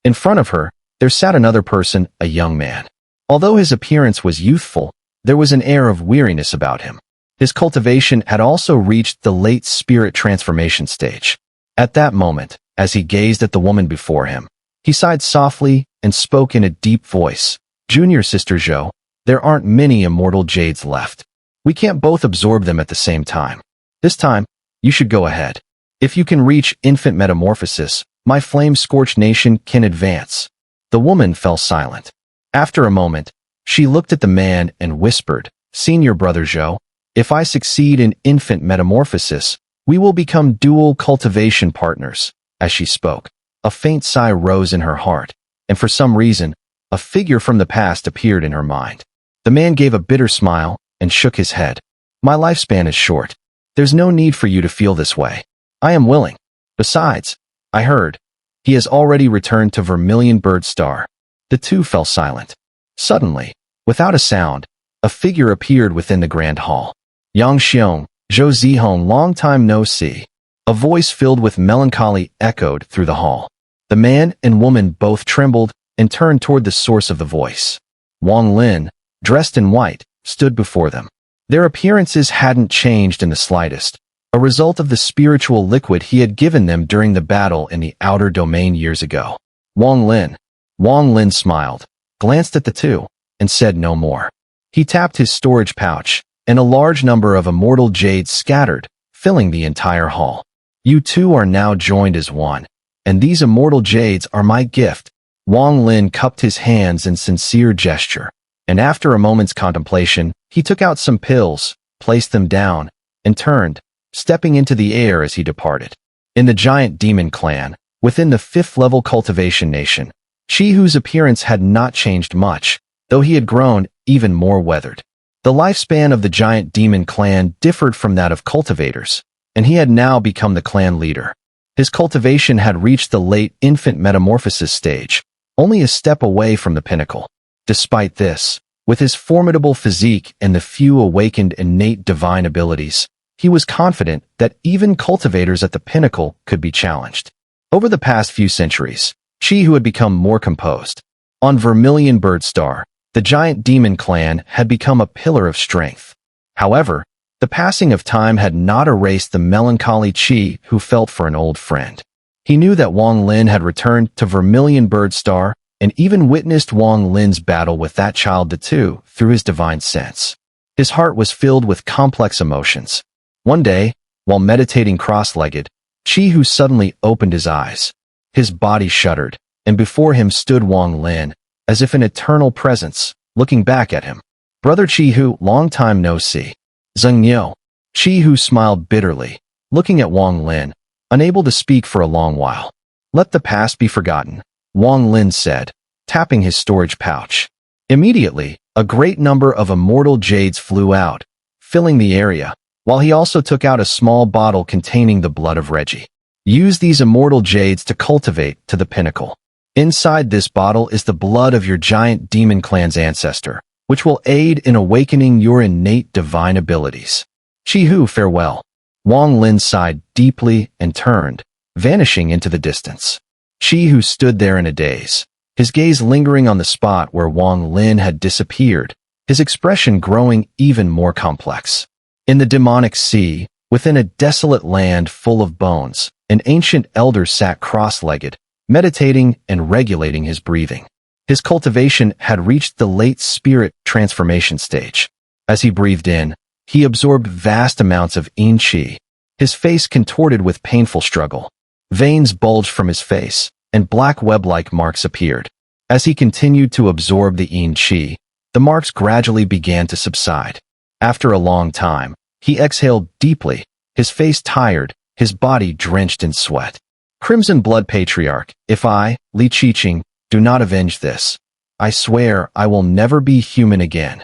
In front of her, there sat another person, a young man. Although his appearance was youthful, there was an air of weariness about him. His cultivation had also reached the late spirit transformation stage. At that moment, as he gazed at the woman before him, he sighed softly and spoke in a deep voice. Junior Sister Zhou, there aren't many immortal jades left. We can't both absorb them at the same time. This time, you should go ahead. If you can reach infant metamorphosis, my flame-scorched nation can advance. The woman fell silent. After a moment, she looked at the man and whispered, Senior Brother Zhou, if I succeed in infant metamorphosis, we will become dual cultivation partners. As she spoke, a faint sigh rose in her heart, and for some reason, a figure from the past appeared in her mind. The man gave a bitter smile and shook his head. My lifespan is short. There's no need for you to feel this way. I am willing. Besides, I heard, he has already returned to Vermilion Bird Star. The two fell silent. Suddenly, without a sound, a figure appeared within the grand hall. Yang Xiong, Zhou Zihong, long time no see. A voice filled with melancholy echoed through the hall. The man and woman both trembled and turned toward the source of the voice. Wong Lin, dressed in white, stood before them. Their appearances hadn't changed in the slightest, a result of the spiritual liquid he had given them during the battle in the outer domain years ago. Wong Lin smiled, glanced at the two, and said no more. He tapped his storage pouch, and a large number of immortal jades scattered, filling the entire hall. You two are now joined as one, and these immortal jades are my gift. Wong Lin cupped his hands in sincere gesture, and after a moment's contemplation, he took out some pills, placed them down, and turned, stepping into the air as he departed. In the giant demon clan, within the 5th level cultivation nation, Chihu's appearance had not changed much, though he had grown even more weathered. The lifespan of the giant demon clan differed from that of cultivators, and he had now become the clan leader. His cultivation had reached the late infant metamorphosis stage, only a step away from the pinnacle. Despite this, with his formidable physique and the few awakened innate divine abilities, he was confident that even cultivators at the pinnacle could be challenged. Over the past few centuries, Chihu had become more composed. On Vermilion Bird Star, the giant demon clan had become a pillar of strength. However, the passing of time had not erased the melancholy Chi who felt for an old friend. He knew that Wong Lin had returned to Vermilion Bird Star and even witnessed Wong Lin's battle with that child the two through his divine sense. His heart was filled with complex emotions. One day, while meditating cross-legged, Chihu suddenly opened his eyes. His body shuddered, and before him stood Wong Lin, as if an eternal presence, looking back at him. Brother Chihu, long time no see. Xun'er. Chihu smiled bitterly, looking at Wong Lin, unable to speak for a long while. Let the past be forgotten, Wong Lin said, tapping his storage pouch. Immediately, a great number of immortal jades flew out, filling the area, while he also took out a small bottle containing the blood of Reggie. Use these immortal jades to cultivate to the pinnacle. Inside this bottle is the blood of your giant demon clan's ancestor, which will aid in awakening your innate divine abilities. Chihu, farewell. Wong Lin sighed deeply and turned, vanishing into the distance. Chihu stood there in a daze, his gaze lingering on the spot where Wong Lin had disappeared, his expression growing even more complex. In the demonic sea, within a desolate land full of bones, an ancient elder sat cross-legged, meditating and regulating his breathing. His cultivation had reached the late spirit transformation stage. As he breathed in, he absorbed vast amounts of yin qi. His face contorted with painful struggle. Veins bulged from his face, and black web-like marks appeared. As he continued to absorb the yin qi, the marks gradually began to subside. After a long time, he exhaled deeply, his face tired, his body drenched in sweat. Crimson Blood Patriarch, if I, Li Qiqing, do not avenge this, I swear I will never be human again.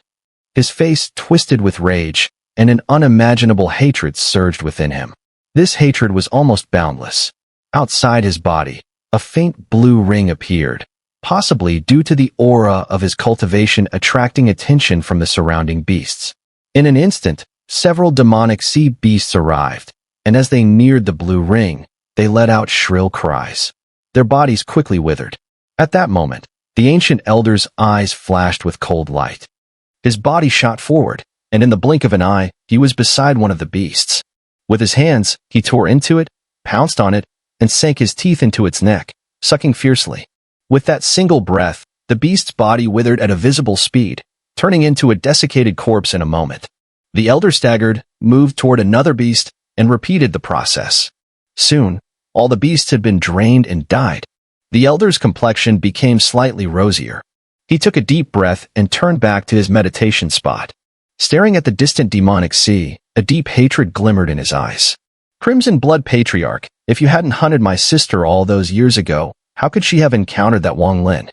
His face twisted with rage, and an unimaginable hatred surged within him. This hatred was almost boundless. Outside his body, a faint blue ring appeared, possibly due to the aura of his cultivation attracting attention from the surrounding beasts. In an instant, several demonic sea beasts arrived, and as they neared the blue ring, they let out shrill cries. Their bodies quickly withered. At that moment, the ancient elder's eyes flashed with cold light. His body shot forward, and in the blink of an eye, he was beside one of the beasts. With his hands, he tore into it, pounced on it, and sank his teeth into its neck, sucking fiercely. With that single breath, the beast's body withered at a visible speed, turning into a desiccated corpse in a moment. The elder staggered, moved toward another beast, and repeated the process. Soon, all the beasts had been drained and died. The elder's complexion became slightly rosier. He took a deep breath and turned back to his meditation spot. Staring at the distant demonic sea, a deep hatred glimmered in his eyes. Crimson Blood Patriarch, if you hadn't hunted my sister all those years ago, how could she have encountered that Wong Lin?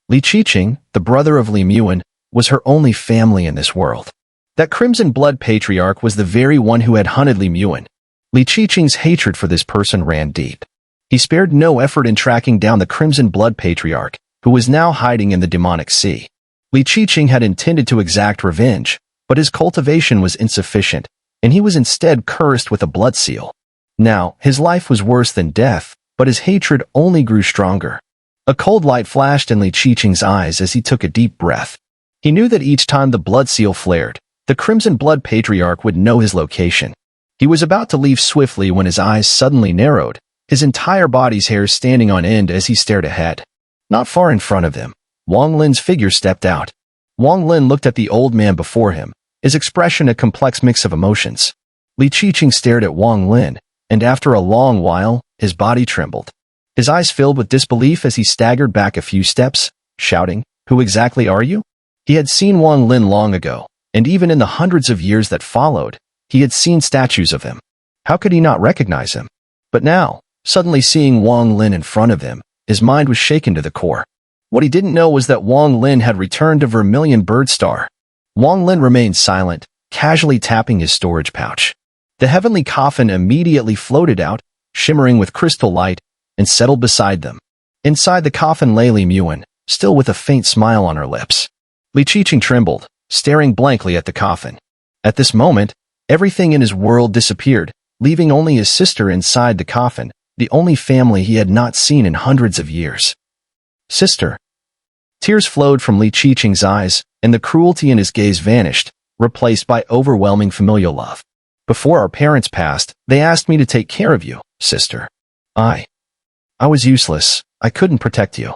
Li Qiqing, the brother of Li Muan, was her only family in this world. That Crimson Blood Patriarch was the very one who had hunted Li Muan. Li Qiqing's hatred for this person ran deep. He spared no effort in tracking down the Crimson Blood Patriarch, who was now hiding in the demonic sea. Li Qiqing had intended to exact revenge, but his cultivation was insufficient, and he was instead cursed with a blood seal. Now, his life was worse than death, but his hatred only grew stronger. A cold light flashed in Li Qiqing's eyes as he took a deep breath. He knew that each time the blood seal flared, the Crimson Blood Patriarch would know his location. He was about to leave swiftly when his eyes suddenly narrowed, his entire body's hair standing on end as he stared ahead. Not far in front of him, Wong Lin's figure stepped out. Wong Lin looked at the old man before him, his expression a complex mix of emotions. Li Qiqing stared at Wong Lin, and after a long while, his body trembled. His eyes filled with disbelief as he staggered back a few steps, shouting, "Who exactly are you?" He had seen Wong Lin long ago, and even in the hundreds of years that followed, he had seen statues of him. How could he not recognize him? But now, suddenly seeing Wong Lin in front of him, his mind was shaken to the core. What he didn't know was that Wong Lin had returned to Vermilion Birdstar. Wong Lin remained silent, casually tapping his storage pouch. The heavenly coffin immediately floated out, shimmering with crystal light, and settled beside them. Inside the coffin lay Li Muan, still with a faint smile on her lips. Li Qiqing trembled, staring blankly at the coffin. At this moment, everything in his world disappeared, leaving only his sister inside the coffin, the only family he had not seen in hundreds of years. Sister. Tears flowed from Li Qiqing's eyes, and the cruelty in his gaze vanished, replaced by overwhelming familial love. Before our parents passed, they asked me to take care of you, sister. I was useless. I couldn't protect you.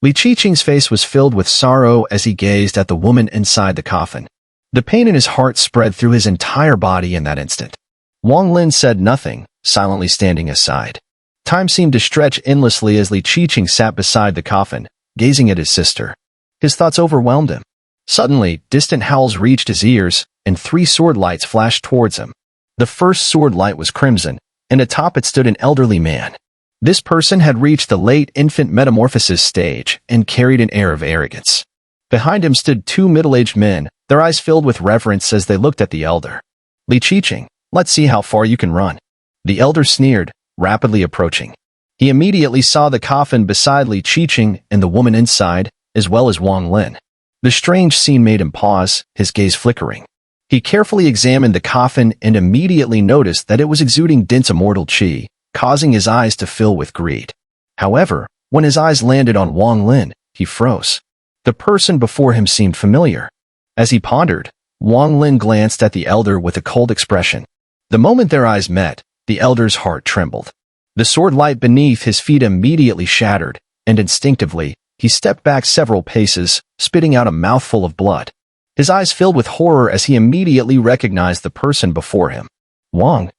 Li Qiqing's face was filled with sorrow as he gazed at the woman inside the coffin. The pain in his heart spread through his entire body in that instant. Wong Lin said nothing, silently standing aside. Time seemed to stretch endlessly as Li Qiqing sat beside the coffin, gazing at his sister. His thoughts overwhelmed him. Suddenly, distant howls reached his ears, and 3 sword lights flashed towards him. The first sword light was crimson, and atop it stood an elderly man. This person had reached the late infant metamorphosis stage and carried an air of arrogance. Behind him stood 2 middle-aged men, their eyes filled with reverence as they looked at the elder. Li Qiqing, let's see how far you can run. The elder sneered, rapidly approaching. He immediately saw the coffin beside Li Qiqing and the woman inside, as well as Wong Lin. The strange scene made him pause, his gaze flickering. He carefully examined the coffin and immediately noticed that it was exuding dense immortal qi, causing his eyes to fill with greed. However, when his eyes landed on Wong Lin, he froze. The person before him seemed familiar. As he pondered, Wong Lin glanced at the elder with a cold expression. The moment their eyes met, the elder's heart trembled. The sword light beneath his feet immediately shattered, and instinctively, he stepped back several paces, spitting out a mouthful of blood. His eyes filled with horror as he immediately recognized the person before him. Wong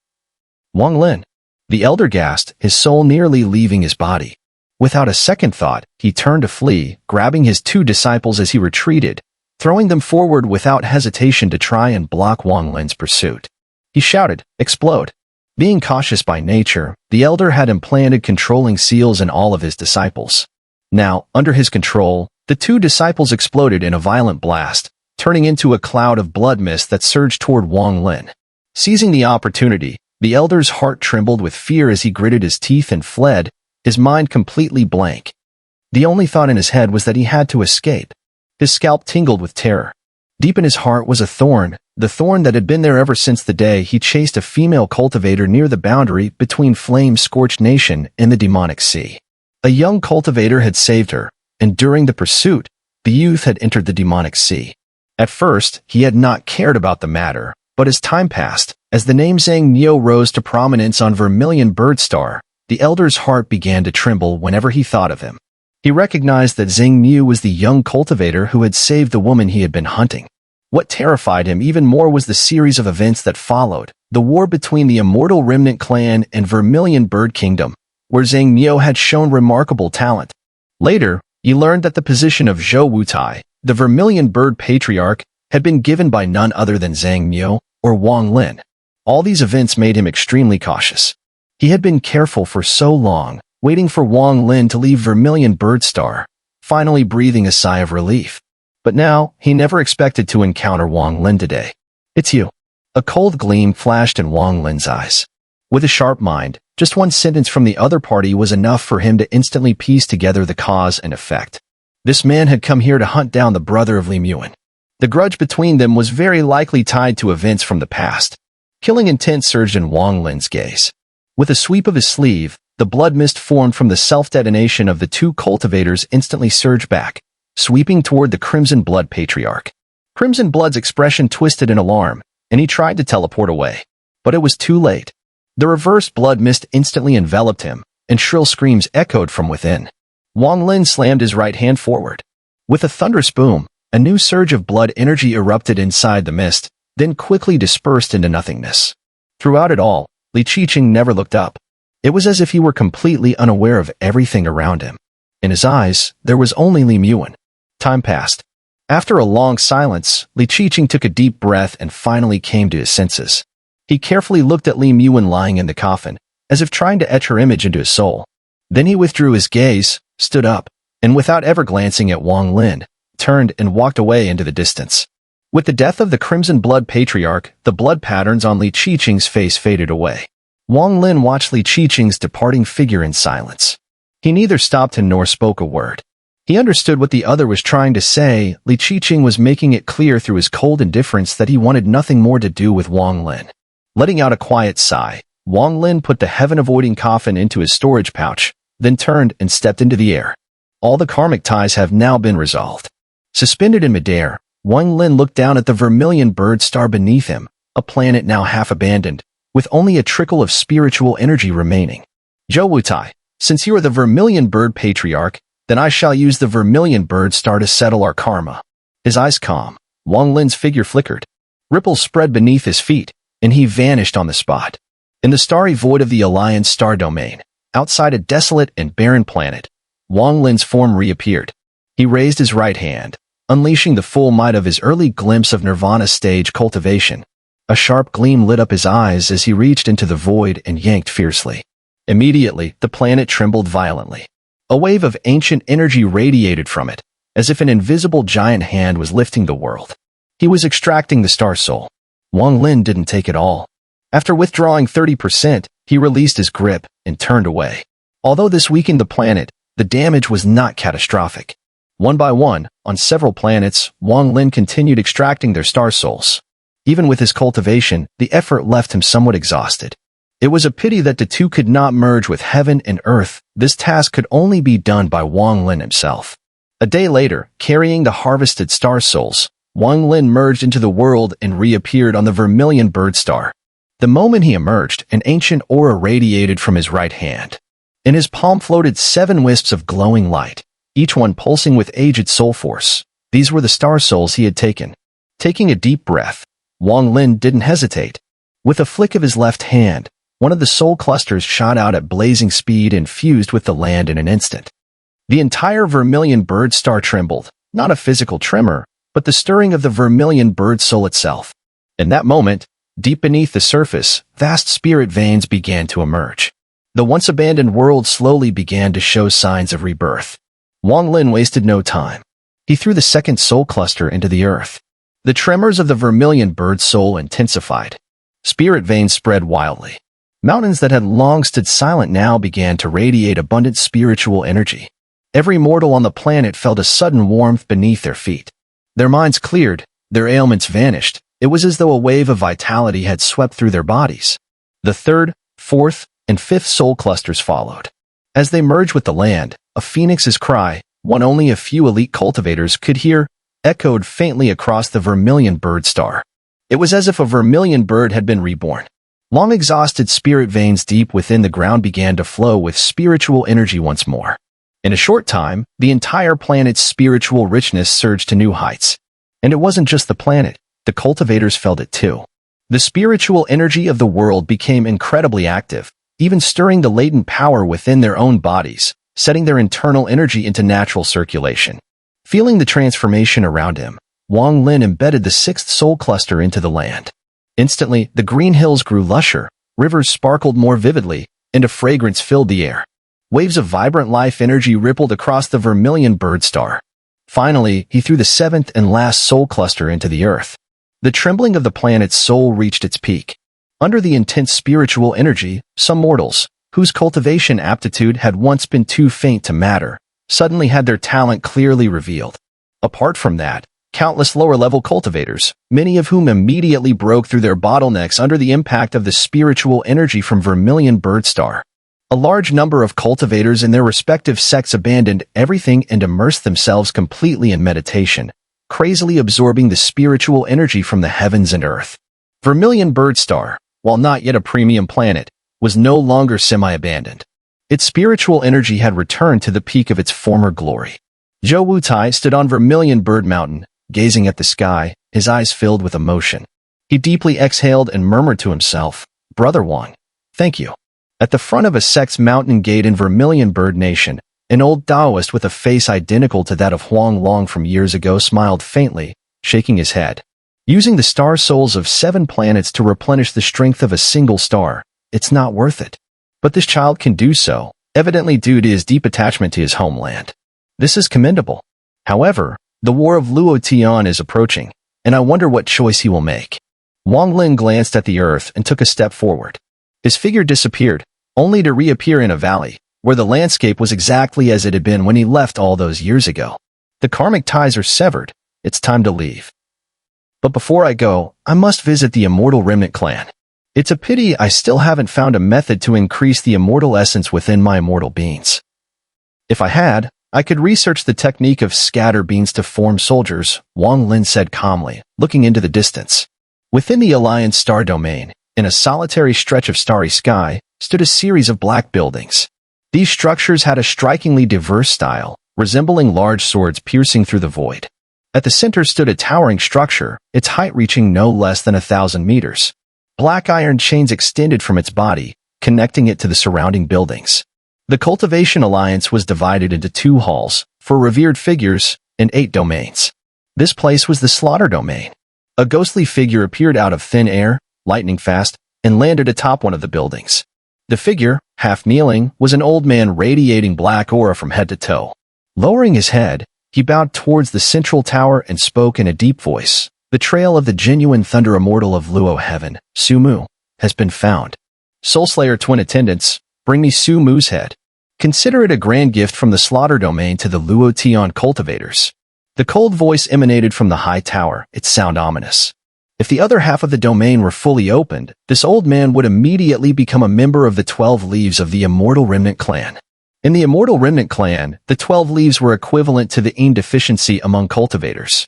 Lin. The elder gasped, his soul nearly leaving his body. Without a second thought, he turned to flee, grabbing his 2 disciples as he retreated, throwing them forward without hesitation to try and block Wong Lin's pursuit. He shouted, "Explode!" Being cautious by nature, the elder had implanted controlling seals in all of his disciples. Now, under his control, the 2 disciples exploded in a violent blast, turning into a cloud of blood mist that surged toward Wong Lin. Seizing the opportunity, the elder's heart trembled with fear as he gritted his teeth and fled, his mind completely blank. The only thought in his head was that he had to escape. His scalp tingled with terror. Deep in his heart was a thorn, the thorn that had been there ever since the day he chased a female cultivator near the boundary between Flame-Scorched Nation and the demonic sea. A young cultivator had saved her, and during the pursuit, the youth had entered the demonic sea. At first, he had not cared about the matter, but as time passed, as the name Xun'er rose to prominence on Vermilion Birdstar, the elder's heart began to tremble whenever he thought of him. He recognized that Xun'er was the young cultivator who had saved the woman he had been hunting. What terrified him even more was the series of events that followed, the war between the immortal remnant clan and Vermilion Bird Kingdom, where Xun'er had shown remarkable talent. Later, he learned that the position of Zhou Wutai, the Vermilion Bird Patriarch, had been given by none other than Xun'er or Wong Lin. All these events made him extremely cautious. He had been careful for so long, waiting for Wong Lin to leave Vermilion Birdstar, finally breathing a sigh of relief. But now, he never expected to encounter Wong Lin today. "It's you." A cold gleam flashed in Wong Lin's eyes. With a sharp mind, just one sentence from the other party was enough for him to instantly piece together the cause and effect. This man had come here to hunt down the brother of Vermilion. The grudge between them was very likely tied to events from the past. Killing intent surged in Wong Lin's gaze. With a sweep of his sleeve, the blood mist formed from the self-detonation of the two cultivators instantly surged back, sweeping toward the Crimson Blood Patriarch. Crimson Blood's expression twisted in alarm, and he tried to teleport away. But it was too late. The reversed blood mist instantly enveloped him, and shrill screams echoed from within. Wong Lin slammed his right hand forward. With a thunderous boom, a new surge of blood energy erupted inside the mist, then quickly dispersed into nothingness. Throughout it all, Li Qiqing never looked up. It was as if he were completely unaware of everything around him. In his eyes, there was only Vermilion. Time passed. After a long silence, Li Qiqing took a deep breath and finally came to his senses. He carefully looked at Vermilion lying in the coffin, as if trying to etch her image into his soul. Then he withdrew his gaze, stood up, and without ever glancing at Wong Lin, turned and walked away into the distance. With the death of the Crimson Blood Patriarch, the blood patterns on Li Qiqing's face faded away. Wong Lin watched Li Qiqing's departing figure in silence. He neither stopped him nor spoke a word. He understood what the other was trying to say. Li Qiqing was making it clear through his cold indifference that he wanted nothing more to do with Wong Lin. Letting out a quiet sigh, Wong Lin put the heaven-avoiding coffin into his storage pouch, then turned and stepped into the air. All the karmic ties have now been resolved. Suspended in midair, Wong Lin looked down at the Vermilion bird star beneath him, a planet now half abandoned, with only a trickle of spiritual energy remaining. Zhou Wutai, since you are the Vermilion bird patriarch, then I shall use the Vermilion bird star to settle our karma. His eyes calm, Wong Lin's figure flickered. Ripples spread beneath his feet, and he vanished on the spot. In the starry void of the Alliance star domain, outside a desolate and barren planet, Wong Lin's form reappeared. He raised his right hand, unleashing the full might of his early glimpse of Nirvana stage cultivation. A sharp gleam lit up his eyes as he reached into the void and yanked fiercely. Immediately, the planet trembled violently. A wave of ancient energy radiated from it, as if an invisible giant hand was lifting the world. He was extracting the star soul. Wong Lin didn't take it all. After withdrawing 30%, he released his grip and turned away. Although this weakened the planet, the damage was not catastrophic. One by one, on several planets, Wong Lin continued extracting their star souls. Even with his cultivation, the effort left him somewhat exhausted. It was a pity that the two could not merge with heaven and earth. This task could only be done by Wong Lin himself. A day later, carrying the harvested star souls, Wong Lin merged into the world and reappeared on the Vermilion bird star. The moment he emerged, an ancient aura radiated from his right hand. In his palm floated 7 wisps of glowing light, each one pulsing with aged soul force. These were the star souls he had taken. Taking a deep breath, Wong Lin didn't hesitate. With a flick of his left hand, one of the soul clusters shot out at blazing speed and fused with the land in an instant. The entire Vermilion bird star trembled, not a physical tremor, but the stirring of the Vermilion bird soul itself. In that moment, deep beneath the surface, vast spirit veins began to emerge. The once abandoned world slowly began to show signs of rebirth. Wong Lin wasted no time. He threw the second soul cluster into the earth. The tremors of the Vermilion bird soul intensified. Spirit veins spread wildly. Mountains that had long stood silent now began to radiate abundant spiritual energy. Every mortal on the planet felt a sudden warmth beneath their feet. Their minds cleared, their ailments vanished. It was as though a wave of vitality had swept through their bodies. The third, fourth, and fifth soul clusters followed. As they merged with the land, a phoenix's cry, one only a few elite cultivators could hear, echoed faintly across the Vermilion bird star. It was as if a Vermilion bird had been reborn. Long exhausted spirit veins deep within the ground began to flow with spiritual energy once more. In a short time, the entire planet's spiritual richness surged to new heights. And it wasn't just the planet, the cultivators felt it too. The spiritual energy of the world became incredibly active, even stirring the latent power within their own bodies, setting their internal energy into natural circulation. Feeling the transformation around him, Wong Lin embedded the sixth soul cluster into the land. Instantly, the green hills grew lusher, rivers sparkled more vividly, and a fragrance filled the air. Waves of vibrant life energy rippled across the Vermilion bird star. Finally, he threw the seventh and last soul cluster into the earth. The trembling of the planet's soul reached its peak. Under the intense spiritual energy, some mortals, whose cultivation aptitude had once been too faint to matter, suddenly had their talent clearly revealed. Apart from that, countless lower-level cultivators, many of whom immediately broke through their bottlenecks under the impact of the spiritual energy from Vermilion bird star. A large number of cultivators in their respective sects abandoned everything and immersed themselves completely in meditation, crazily absorbing the spiritual energy from the heavens and earth. Vermilion bird star, while not yet a premium planet, was no longer semi-abandoned. Its spiritual energy had returned to the peak of its former glory. Zhou Wutai stood on Vermilion Bird Mountain, gazing at the sky, his eyes filled with emotion. He deeply exhaled and murmured to himself, "Brother Wang, thank you." At the front of a sect's mountain gate in Vermilion Bird Nation, an old Taoist with a face identical to that of Huang Long from years ago smiled faintly, shaking his head. Using the star souls of 7 planets to replenish the strength of a single star, it's not worth it. But this child can do so, evidently due to his deep attachment to his homeland. This is commendable. However, the war of Luo Tian is approaching, and I wonder what choice he will make. Wong Lin glanced at the earth and took a step forward. His figure disappeared, only to reappear in a valley, where the landscape was exactly as it had been when he left all those years ago. The karmic ties are severed. It's time to leave. But before I go, I must visit the immortal remnant clan. It's a pity I still haven't found a method to increase the immortal essence within my immortal beings. If I had, I could research the technique of scatter beams to form soldiers, Wong Lin said calmly, looking into the distance. Within the Alliance star domain, in a solitary stretch of starry sky, stood a series of black buildings. These structures had a strikingly diverse style, resembling large swords piercing through the void. At the center stood a towering structure, its height reaching no less than 1,000 meters. Black iron chains extended from its body, connecting it to the surrounding buildings. The Cultivation Alliance was divided into 2 halls, for revered figures, and 8 domains. This place was the Slaughter Domain. A ghostly figure appeared out of thin air, lightning fast, and landed atop one of the buildings. The figure, half kneeling, was an old man radiating black aura from head to toe. Lowering his head, he bowed towards the central tower and spoke in a deep voice. The trail of the genuine Thunder Immortal of Luo Heaven, Su Mu, has been found. Soulslayer twin attendants, bring me Su Mu's head. Consider it a grand gift from the Slaughter Domain to the Luo Tian cultivators. The cold voice emanated from the high tower, its sound ominous. If the other half of the domain were fully opened, this old man would immediately become a member of the 12 leaves of the Immortal Remnant clan. In the Immortal Remnant clan, the 12 leaves were equivalent to the Yin deficiency among cultivators.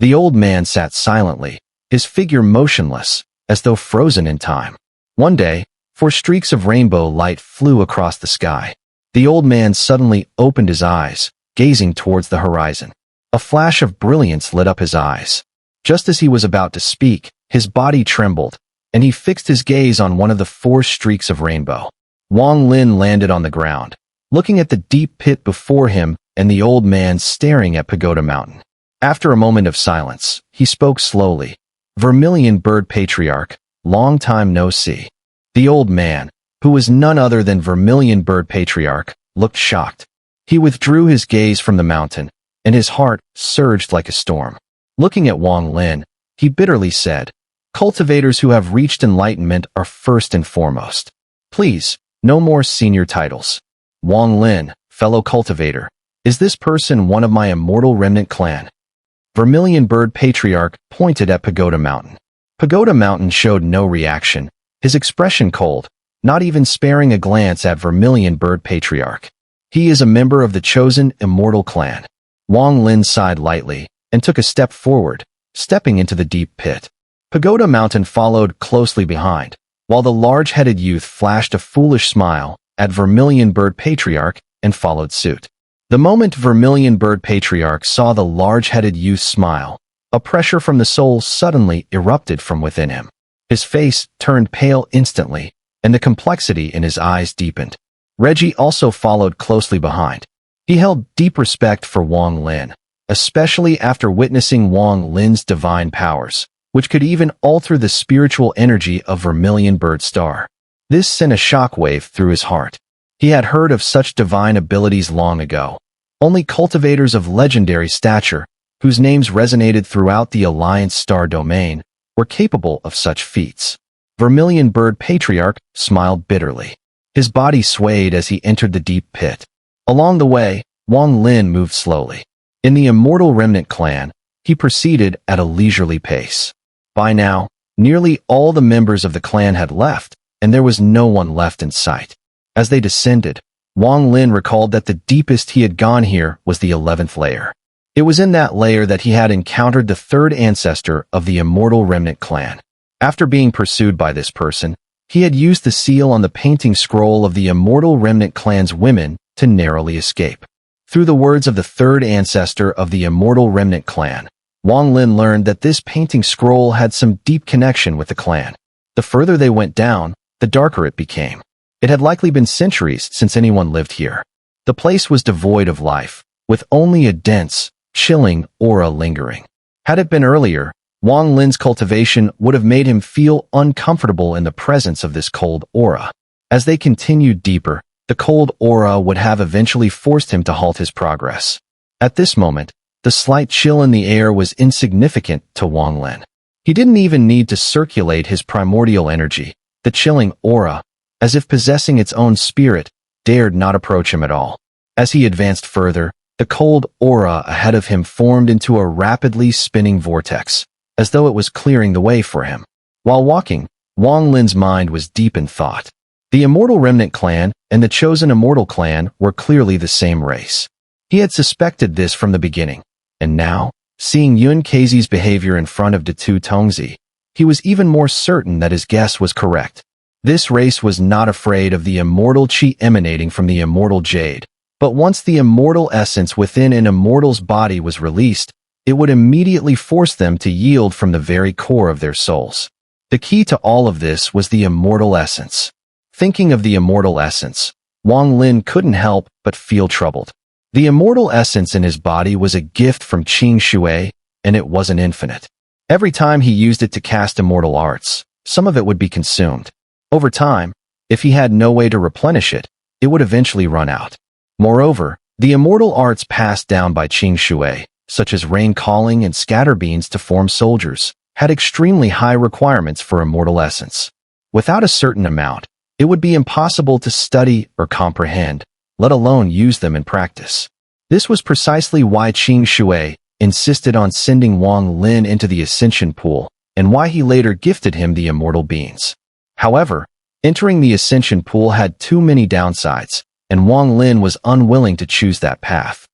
The old man sat silently, his figure motionless, as though frozen in time. One day, 4 streaks of rainbow light flew across the sky. The old man suddenly opened his eyes, gazing towards the horizon. A flash of brilliance lit up his eyes. Just as he was about to speak, his body trembled, and he fixed his gaze on one of the 4 streaks of rainbow. Wong Lin landed on the ground, looking at the deep pit before him and the old man staring at Pagoda Mountain. After a moment of silence, he spoke slowly. "Vermilion Bird Patriarch, long time no see." The old man, who was none other than Vermilion Bird Patriarch, looked shocked. He withdrew his gaze from the mountain, and his heart surged like a storm. Looking at Wong Lin, he bitterly said, "Cultivators who have reached enlightenment are first and foremost. Please, no more senior titles. Wong Lin, fellow cultivator, is this person one of my Immortal Remnant clan?" Vermilion Bird Patriarch pointed at Pagoda Mountain. Pagoda Mountain showed no reaction, his expression cold, not even sparing a glance at Vermilion Bird Patriarch. He is a member of the chosen Immortal clan. Wong Lin sighed lightly and took a step forward, stepping into the deep pit. Pagoda Mountain followed closely behind, while the large-headed youth flashed a foolish smile at Vermilion Bird Patriarch and followed suit. The moment Vermilion Bird Patriarch saw the large-headed youth smile, a pressure from the soul suddenly erupted from within him. His face turned pale instantly, and the complexity in his eyes deepened. Reggie also followed closely behind. He held deep respect for Wong Lin, especially after witnessing Wong Lin's divine powers, which could even alter the spiritual energy of Vermilion Bird Star. This sent a shockwave through his heart. He had heard of such divine abilities long ago. Only cultivators of legendary stature, whose names resonated throughout the Alliance Star domain, were capable of such feats. Vermilion Bird Patriarch smiled bitterly. His body swayed as he entered the deep pit. Along the way, Wong Lin moved slowly. In the Immortal Remnant clan, he proceeded at a leisurely pace. By now, nearly all the members of the clan had left, and there was no one left in sight. As they descended, Wong Lin recalled that the deepest he had gone here was the 11th layer. It was in that layer that he had encountered the third ancestor of the Immortal Remnant clan. After being pursued by this person, he had used the seal on the painting scroll of the Immortal Remnant clan's women to narrowly escape. Through the words of the third ancestor of the Immortal Remnant clan, Wong Lin learned that this painting scroll had some deep connection with the clan. The further they went down, the darker it became. It had likely been centuries since anyone lived here. The place was devoid of life, with only a dense, chilling aura lingering. Had it been earlier, Wong Lin's cultivation would have made him feel uncomfortable in the presence of this cold aura. As they continued deeper, the cold aura would have eventually forced him to halt his progress. At this moment, the slight chill in the air was insignificant to Wong Lin. He didn't even need to circulate his primordial energy. The chilling aura, as if possessing its own spirit, dared not approach him at all. As he advanced further, the cold aura ahead of him formed into a rapidly spinning vortex, as though it was clearing the way for him. While walking, Wong Lin's mind was deep in thought. The Immortal Remnant clan and the chosen Immortal clan were clearly the same race. He had suspected this from the beginning, and now, seeing Yun Keizi's behavior in front of Datu Tongzi, he was even more certain that his guess was correct. This race was not afraid of the immortal chi emanating from the immortal Jade, but once the immortal essence within an immortal's body was released, it would immediately force them to yield from the very core of their souls. The key to all of this was the immortal essence. Thinking of the immortal essence, Wong Lin couldn't help but feel troubled. The immortal essence in his body was a gift from Qing Shui, and it wasn't infinite. Every time he used it to cast immortal arts, some of it would be consumed. Over time, if he had no way to replenish it, it would eventually run out. Moreover, the immortal arts passed down by Qing Shui, such as rain calling and scatter beans to form soldiers, had extremely high requirements for immortal essence. Without a certain amount, it would be impossible to study or comprehend, let alone use them in practice. This was precisely why Qing Shui insisted on sending Wong Lin into the Ascension Pool, and why he later gifted him the immortal beans. However, entering the Ascension Pool had too many downsides, and Wong Lin was unwilling to choose that path.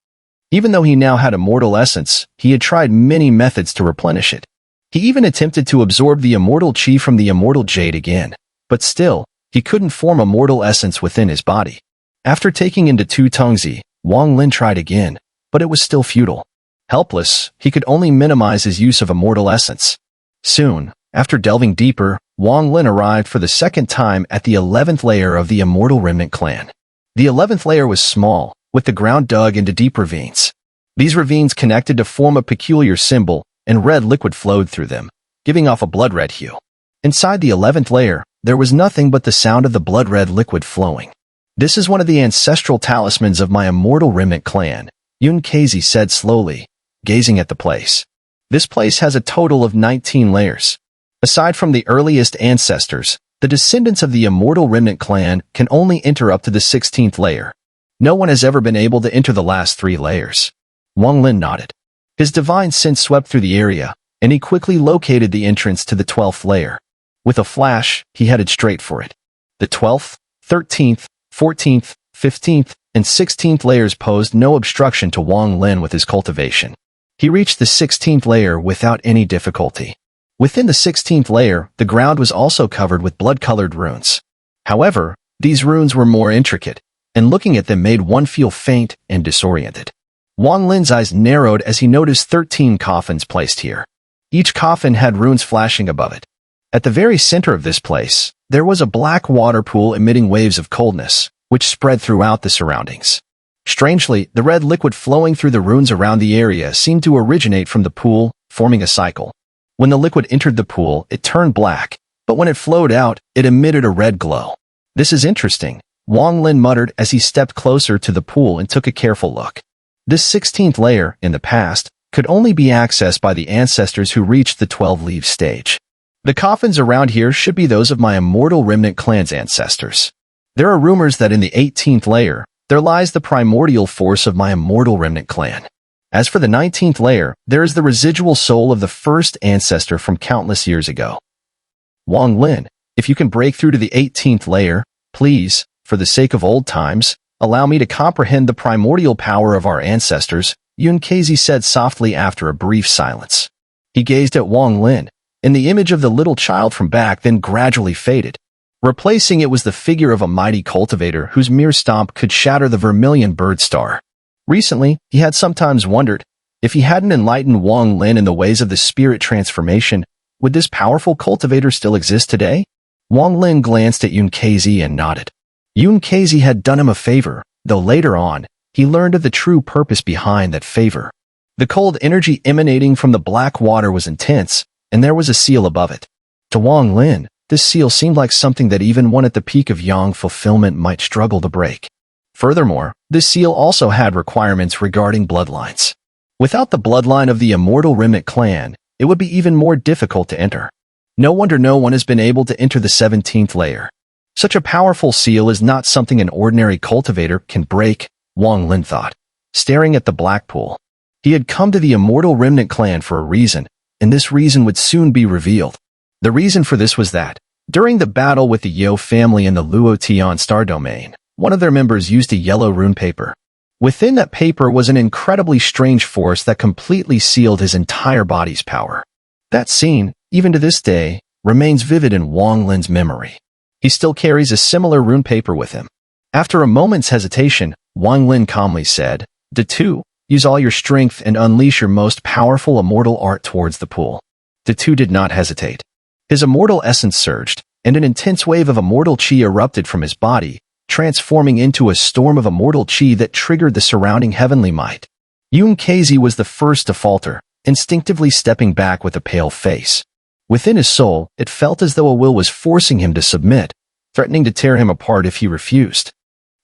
Even though he now had immortal essence, he had tried many methods to replenish it. He even attempted to absorb the immortal chi from the immortal Jade again, but still, he couldn't form immortal essence within his body. After taking into Tu Tongzi, Wong Lin tried again, but it was still futile. Helpless, he could only minimize his use of immortal essence. Soon, after delving deeper, Wong Lin arrived for the second time at the 11th layer of the Immortal Remnant clan. The 11th layer was small, with the ground dug into deep ravines. These ravines connected to form a peculiar symbol, and red liquid flowed through them, giving off a blood-red hue. Inside the 11th layer, there was nothing but the sound of the blood-red liquid flowing. "This is one of the ancestral talismans of my Immortal Remnant clan," Yun Keizi said slowly, gazing at the place. "This place has a total of 19 layers. Aside from the earliest ancestors, the descendants of the Immortal Remnant clan can only enter up to the 16th layer. No one has ever been able to enter the last 3 layers." Wong Lin nodded. His divine sense swept through the area, and he quickly located the entrance to the 12th layer. With a flash, he headed straight for it. The 12th, 13th, 14th, 15th, and 16th layers posed no obstruction to Wong Lin with his cultivation. He reached the 16th layer without any difficulty. Within the 16th layer, the ground was also covered with blood-colored runes. However, these runes were more intricate, and looking at them made one feel faint and disoriented. Wong Lin's eyes narrowed as he noticed 13 coffins placed here. Each coffin had runes flashing above it. At the very center of this place, there was a black water pool emitting waves of coldness, which spread throughout the surroundings. Strangely, the red liquid flowing through the runes around the area seemed to originate from the pool, forming a cycle. When the liquid entered the pool, it turned black, but when it flowed out, it emitted a red glow. "This is interesting," Wong Lin muttered as he stepped closer to the pool and took a careful look. This 16th layer, in the past, could only be accessed by the ancestors who reached the 12-leaf stage. The coffins around here should be those of my immortal remnant clan's ancestors. There are rumors that in the 18th layer, there lies the primordial force of my immortal remnant clan. As for the 19th layer, there is the residual soul of the first ancestor from countless years ago. Wong Lin, if you can break through to the 18th layer, please, for the sake of old times, allow me to comprehend the primordial power of our ancestors, Xun'er said softly after a brief silence. He gazed at Wong Lin, and the image of the little child from back then gradually faded. Replacing it was the figure of a mighty cultivator whose mere stomp could shatter the Vermilion bird star. Recently, he had sometimes wondered, if he hadn't enlightened Wong Lin in the ways of the spirit transformation, would this powerful cultivator still exist today? Wong Lin glanced at Xun'er and nodded. Xun'er had done him a favor, though later on, he learned of the true purpose behind that favor. The cold energy emanating from the black water was intense, and there was a seal above it. To Wong Lin, this seal seemed like something that even one at the peak of yang fulfillment might struggle to break. Furthermore, this seal also had requirements regarding bloodlines. Without the bloodline of the immortal remnant clan, it would be even more difficult to enter. No wonder no one has been able to enter the 17th layer. Such a powerful seal is not something an ordinary cultivator can break, Wong Lin thought, staring at the black pool. He had come to the immortal remnant clan for a reason, and this reason would soon be revealed. The reason for this was that, during the battle with the Yo family in the Luotian star domain, one of their members used a yellow rune paper. Within that paper was an incredibly strange force that completely sealed his entire body's power. That scene, even to this day, remains vivid in Wong Lin's memory. He still carries a similar rune paper with him. After a moment's hesitation, Wong Lin calmly said, "Datu, use all your strength and unleash your most powerful immortal art towards the pool." Datu did not hesitate. His immortal essence surged, and an intense wave of immortal chi erupted from his body, transforming into a storm of immortal chi that triggered the surrounding heavenly might. Xun'er was the first to falter, instinctively stepping back with a pale face. Within his soul, it felt as though a will was forcing him to submit, threatening to tear him apart if he refused.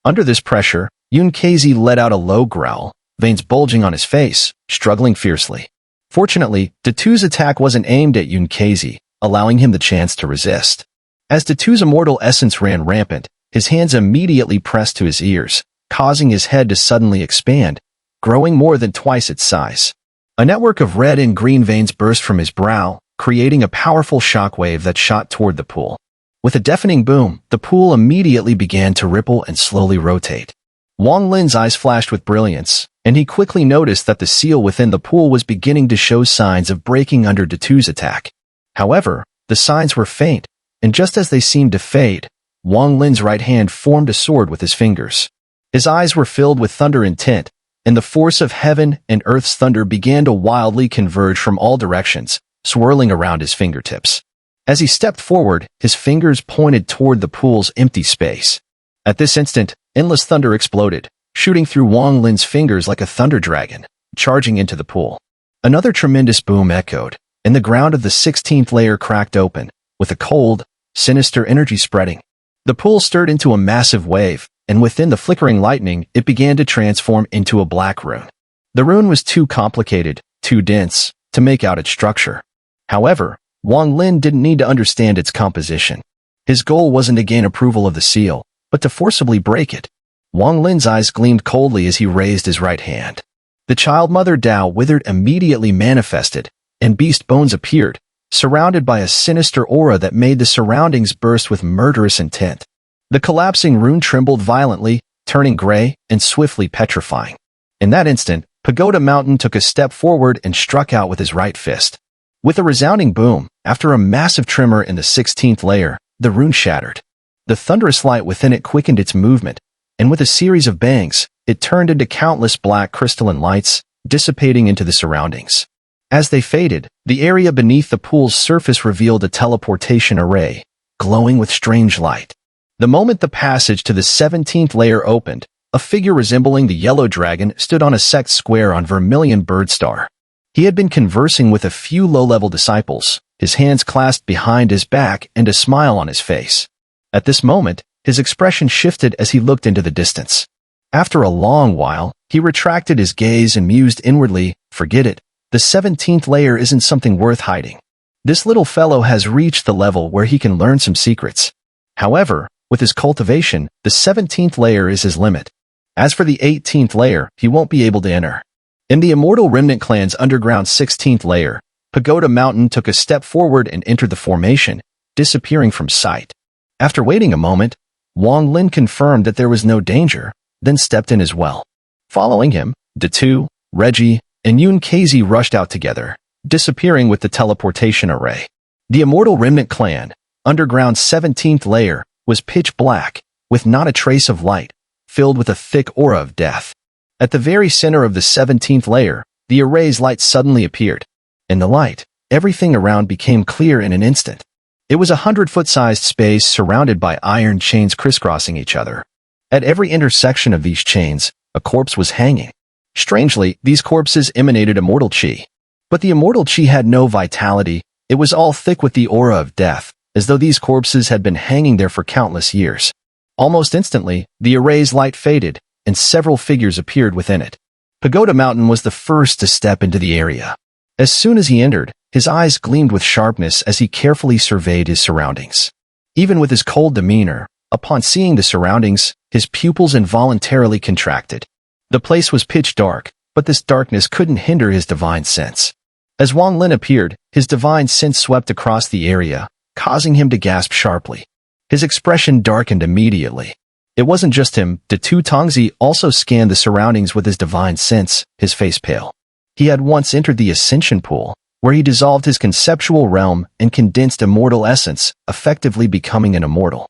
Under this pressure, Xun'er let out a low growl, veins bulging on his face, struggling fiercely. Fortunately, Datu's attack wasn't aimed at Xun'er, allowing him the chance to resist. As Datu's immortal essence ran rampant, his hands immediately pressed to his ears, causing his head to suddenly expand, growing more than twice its size. A network of red and green veins burst from his brow, creating a powerful shockwave that shot toward the pool. With a deafening boom, the pool immediately began to ripple and slowly rotate. Wong Lin's eyes flashed with brilliance, and he quickly noticed that the seal within the pool was beginning to show signs of breaking under Datu's attack. However, the signs were faint, and just as they seemed to fade, Wong Lin's right hand formed a sword with his fingers. His eyes were filled with thunder intent, and the force of heaven and earth's thunder began to wildly converge from all directions, swirling around his fingertips. As he stepped forward, his fingers pointed toward the pool's empty space. At this instant, endless thunder exploded, shooting through Wong Lin's fingers like a thunder dragon, charging into the pool. Another tremendous boom echoed, and the ground of the 16th layer cracked open, with a cold, sinister energy spreading. The pool stirred into a massive wave, and within the flickering lightning, it began to transform into a black rune. The rune was too complicated, too dense, to make out its structure. However, Wong Lin didn't need to understand its composition. His goal wasn't to gain approval of the seal, but to forcibly break it. Wong Lin's eyes gleamed coldly as he raised his right hand. The child mother Dao withered immediately manifested, and beast bones appeared, surrounded by a sinister aura that made the surroundings burst with murderous intent. The collapsing rune trembled violently, turning gray and swiftly petrifying. In that instant, Pagoda Mountain took a step forward and struck out with his right fist. With a resounding boom, after a massive tremor in the 16th layer, the rune shattered. The thunderous light within it quickened its movement, and with a series of bangs, it turned into countless black crystalline lights, dissipating into the surroundings. As they faded, the area beneath the pool's surface revealed a teleportation array, glowing with strange light. The moment the passage to the 17th layer opened, a figure resembling the yellow dragon stood on a sect square on Vermilion Birdstar. He had been conversing with a few low-level disciples, his hands clasped behind his back and a smile on his face. At this moment, his expression shifted as he looked into the distance. After a long while, he retracted his gaze and mused inwardly, "Forget it. The 17th layer isn't something worth hiding. This little fellow has reached the level where he can learn some secrets. However, with his cultivation, the 17th layer is his limit. As for the 18th layer, he won't be able to enter." In the Immortal Remnant clan's underground 16th layer, Pagoda Mountain took a step forward and entered the formation, disappearing from sight. After waiting a moment, Wong Lin confirmed that there was no danger, then stepped in as well. Following him, Datu, Reggie, and Yunkazi rushed out together, disappearing with the teleportation array. The Immortal Remnant clan, underground 17th layer, was pitch black, with not a trace of light, filled with a thick aura of death. At the very center of the 17th layer, the array's light suddenly appeared. In the light, everything around became clear in an instant. It was a 100-foot-sized space surrounded by iron chains crisscrossing each other. At every intersection of these chains, a corpse was hanging. Strangely, these corpses emanated immortal chi. But the immortal chi had no vitality, it was all thick with the aura of death, as though these corpses had been hanging there for countless years. Almost instantly, the array's light faded, and several figures appeared within it. Pagoda Mountain was the first to step into the area. As soon as he entered, his eyes gleamed with sharpness as he carefully surveyed his surroundings. Even with his cold demeanor, upon seeing the surroundings, his pupils involuntarily contracted. The place was pitch dark, but this darkness couldn't hinder his divine sense. As Wong Lin appeared, his divine sense swept across the area, causing him to gasp sharply. His expression darkened immediately. It wasn't just him, Datu Tongzi also scanned the surroundings with his divine sense, his face pale. He had once entered the Ascension Pool, where he dissolved his conceptual realm and condensed immortal essence, effectively becoming an immortal.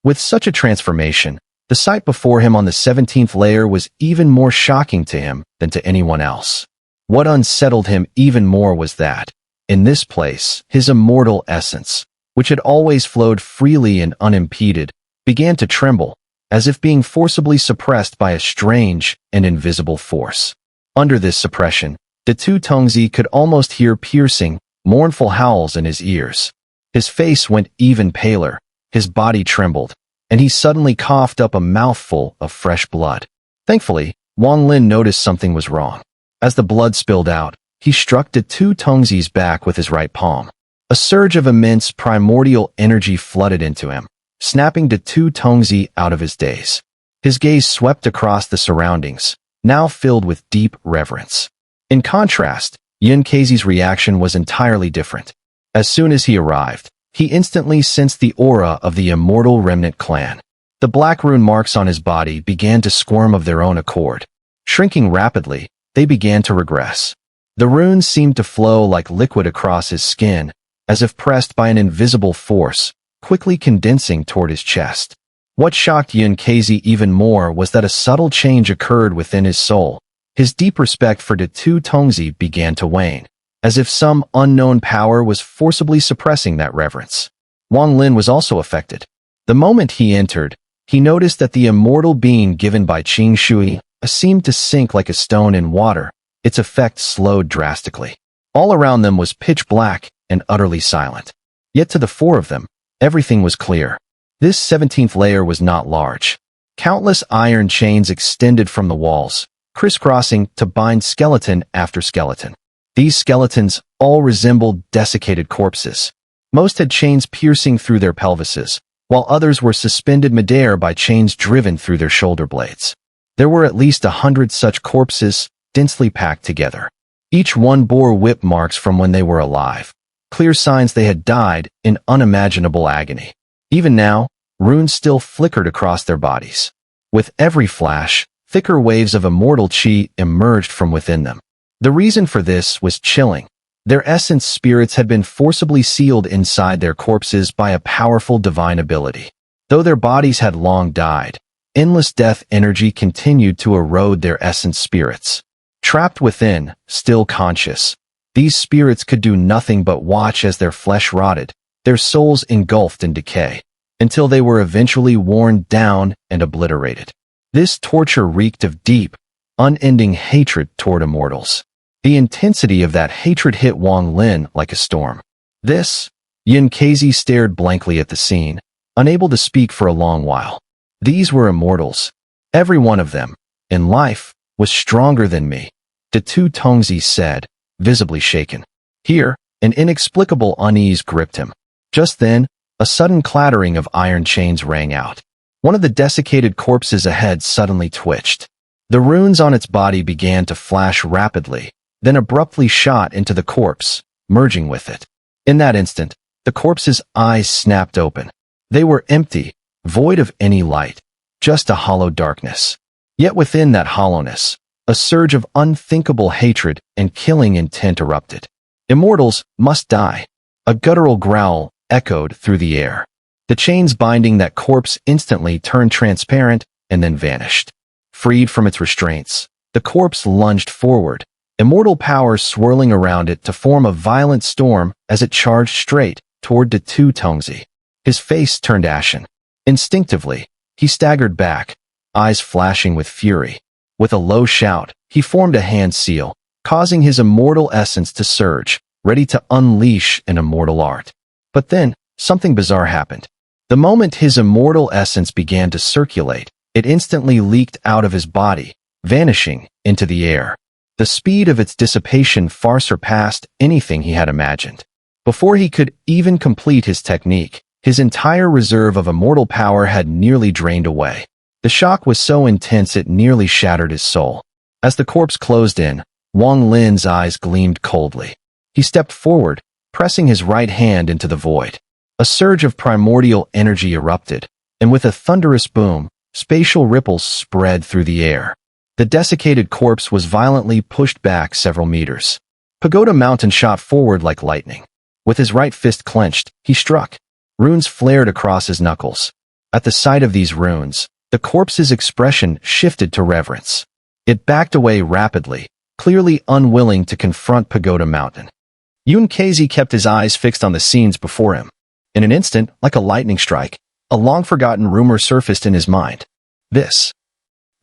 With such a transformation, the sight before him on the 17th layer was even more shocking to him than to anyone else. What unsettled him even more was that, in this place, his immortal essence, which had always flowed freely and unimpeded, began to tremble, as if being forcibly suppressed by a strange and invisible force. Under this suppression, Datu Tongzi could almost hear piercing, mournful howls in his ears. His face went even paler, his body trembled, and he suddenly coughed up a mouthful of fresh blood. Thankfully, Wong Lin noticed something was wrong. As the blood spilled out, he struck Datu Tongzi's back with his right palm. A surge of immense primordial energy flooded into him, snapping Datu Tongzi out of his daze. His gaze swept across the surroundings, now filled with deep reverence. In contrast, Yunkazi's reaction was entirely different. As soon as he arrived, he instantly sensed the aura of the Immortal Remnant clan. The black rune marks on his body began to squirm of their own accord. Shrinking rapidly, they began to regress. The runes seemed to flow like liquid across his skin, as if pressed by an invisible force, quickly condensing toward his chest. What shocked Yunkazi even more was that a subtle change occurred within his soul. His deep respect for Datu Tongzi began to wane, as if some unknown power was forcibly suppressing that reverence. Wong Lin was also affected. The moment he entered, he noticed that the immortal being given by Qing Shui seemed to sink like a stone in water. Its effect slowed drastically. All around them was pitch black and utterly silent. Yet to the four of them, everything was clear. This 17th layer was not large. Countless iron chains extended from the walls, crisscrossing to bind skeleton after skeleton. These skeletons all resembled desiccated corpses. Most had chains piercing through their pelvises, while others were suspended midair by chains driven through their shoulder blades. There were at least 100 such corpses, densely packed together. Each one bore whip marks from when they were alive, clear signs they had died in unimaginable agony. Even now, runes still flickered across their bodies. With every flash, thicker waves of immortal chi emerged from within them. The reason for this was chilling. Their essence spirits had been forcibly sealed inside their corpses by a powerful divine ability. Though their bodies had long died, endless death energy continued to erode their essence spirits. Trapped within, still conscious, these spirits could do nothing but watch as their flesh rotted, their souls engulfed in decay, until they were eventually worn down and obliterated. This torture reeked of deep, unending hatred toward immortals. The intensity of that hatred hit Wong Lin like a storm. Xun'er stared blankly at the scene, unable to speak for a long while. These were immortals. Every one of them, in life, was stronger than me, EP219 said, visibly shaken. Here, an inexplicable unease gripped him. Just then, a sudden clattering of iron chains rang out. One of the desiccated corpses ahead suddenly twitched. The runes on its body began to flash rapidly, then abruptly shot into the corpse, merging with it. In that instant, the corpse's eyes snapped open. They were empty, void of any light, just a hollow darkness. Yet within that hollowness, a surge of unthinkable hatred and killing intent erupted. Immortals must die. A guttural growl echoed through the air. The chains binding that corpse instantly turned transparent and then vanished. Freed from its restraints, the corpse lunged forward, immortal power swirling around it to form a violent storm as it charged straight toward EP219. His face turned ashen. Instinctively, he staggered back, eyes flashing with fury. With a low shout, he formed a hand seal, causing his immortal essence to surge, ready to unleash an immortal art. But then, something bizarre happened. The moment his immortal essence began to circulate, it instantly leaked out of his body, vanishing into the air. The speed of its dissipation far surpassed anything he had imagined. Before he could even complete his technique, his entire reserve of immortal power had nearly drained away. The shock was so intense it nearly shattered his soul. As the corpse closed in, Wong Lin's eyes gleamed coldly. He stepped forward, pressing his right hand into the void. A surge of primordial energy erupted, and with a thunderous boom, spatial ripples spread through the air. The desiccated corpse was violently pushed back several meters. Pagoda Mountain shot forward like lightning. With his right fist clenched, he struck. Runes flared across his knuckles. At the sight of these runes, the corpse's expression shifted to reverence. It backed away rapidly, clearly unwilling to confront Pagoda Mountain. Xun'er kept his eyes fixed on the scenes before him. In an instant, like a lightning strike, a long-forgotten rumor surfaced in his mind. This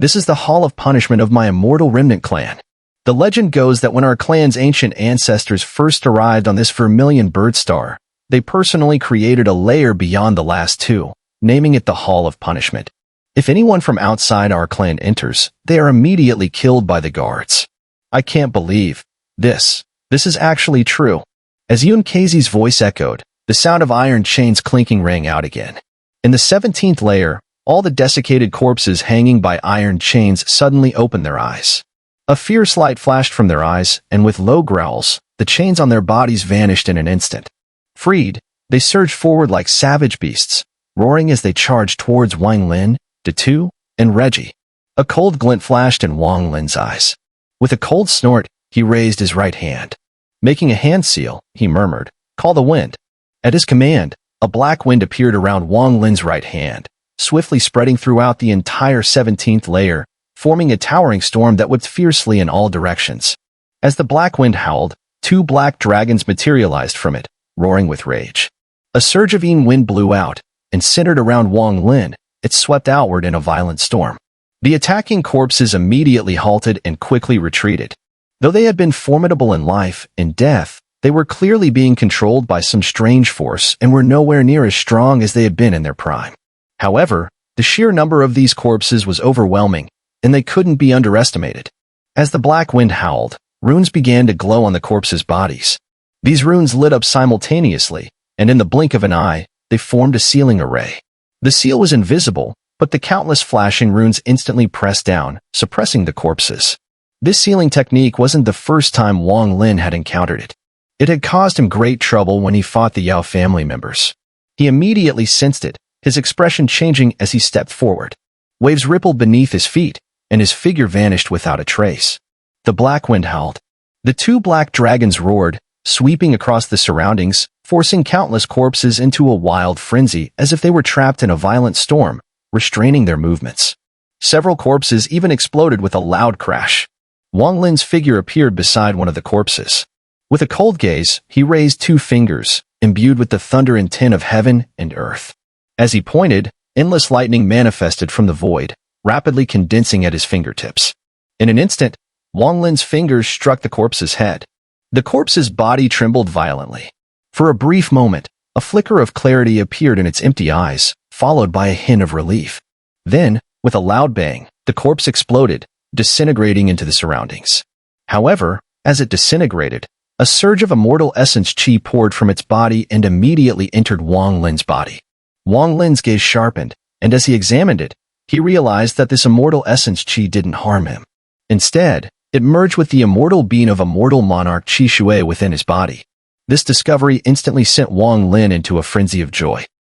is the Hall of Punishment of my immortal remnant clan. The legend goes that when our clan's ancient ancestors first arrived on this Vermilion bird star, they personally created a layer beyond the last two, naming it the Hall of Punishment. If anyone from outside our clan enters, they are immediately killed by the guards. I can't believe this. This is actually true. As Xun'er's voice echoed, the sound of iron chains clinking rang out again. In the 17th layer, all the desiccated corpses hanging by iron chains suddenly opened their eyes. A fierce light flashed from their eyes, and with low growls, the chains on their bodies vanished in an instant. Freed, they surged forward like savage beasts, roaring as they charged towards Wang Lin, EP2, and Reggie. A cold glint flashed in Wong Lin's eyes. With a cold snort, he raised his right hand. Making a hand seal, he murmured, "Call the wind." At his command, a black wind appeared around Wong Lin's right hand, swiftly spreading throughout the entire 17th layer, forming a towering storm that whipped fiercely in all directions. As the black wind howled, two black dragons materialized from it, roaring with rage. A surge of wind blew out, and centered around Wong Lin, it swept outward in a violent storm. The attacking corpses immediately halted and quickly retreated. Though they had been formidable in life and death, they were clearly being controlled by some strange force and were nowhere near as strong as they had been in their prime. However, the sheer number of these corpses was overwhelming, and they couldn't be underestimated. As the black wind howled, runes began to glow on the corpses' bodies. These runes lit up simultaneously, and in the blink of an eye, they formed a sealing array. The seal was invisible, but the countless flashing runes instantly pressed down, suppressing the corpses. This sealing technique wasn't the first time Wong Lin had encountered it. It had caused him great trouble when he fought the Yao family members. He immediately sensed it, his expression changing as he stepped forward. Waves rippled beneath his feet, and his figure vanished without a trace. The black wind howled. The two black dragons roared, sweeping across the surroundings, forcing countless corpses into a wild frenzy as if they were trapped in a violent storm, restraining their movements. Several corpses even exploded with a loud crash. Wong Lin's figure appeared beside one of the corpses. With a cold gaze, he raised two fingers, imbued with the thunder and tin of heaven and earth. As he pointed, endless lightning manifested from the void, rapidly condensing at his fingertips. In an instant, Wong Lin's fingers struck the corpse's head. The corpse's body trembled violently. For a brief moment, a flicker of clarity appeared in its empty eyes, followed by a hint of relief. Then, with a loud bang, the corpse exploded, disintegrating into the surroundings. However, as it disintegrated, a surge of immortal essence chi poured from its body and immediately entered Wong Lin's body. Wong Lin's gaze sharpened, and as he examined it, he realized that this immortal essence chi didn't harm him. Instead, it merged with the immortal being of immortal monarch Chi Shui within his body. This discovery instantly sent Wong Lin into a frenzy of joy.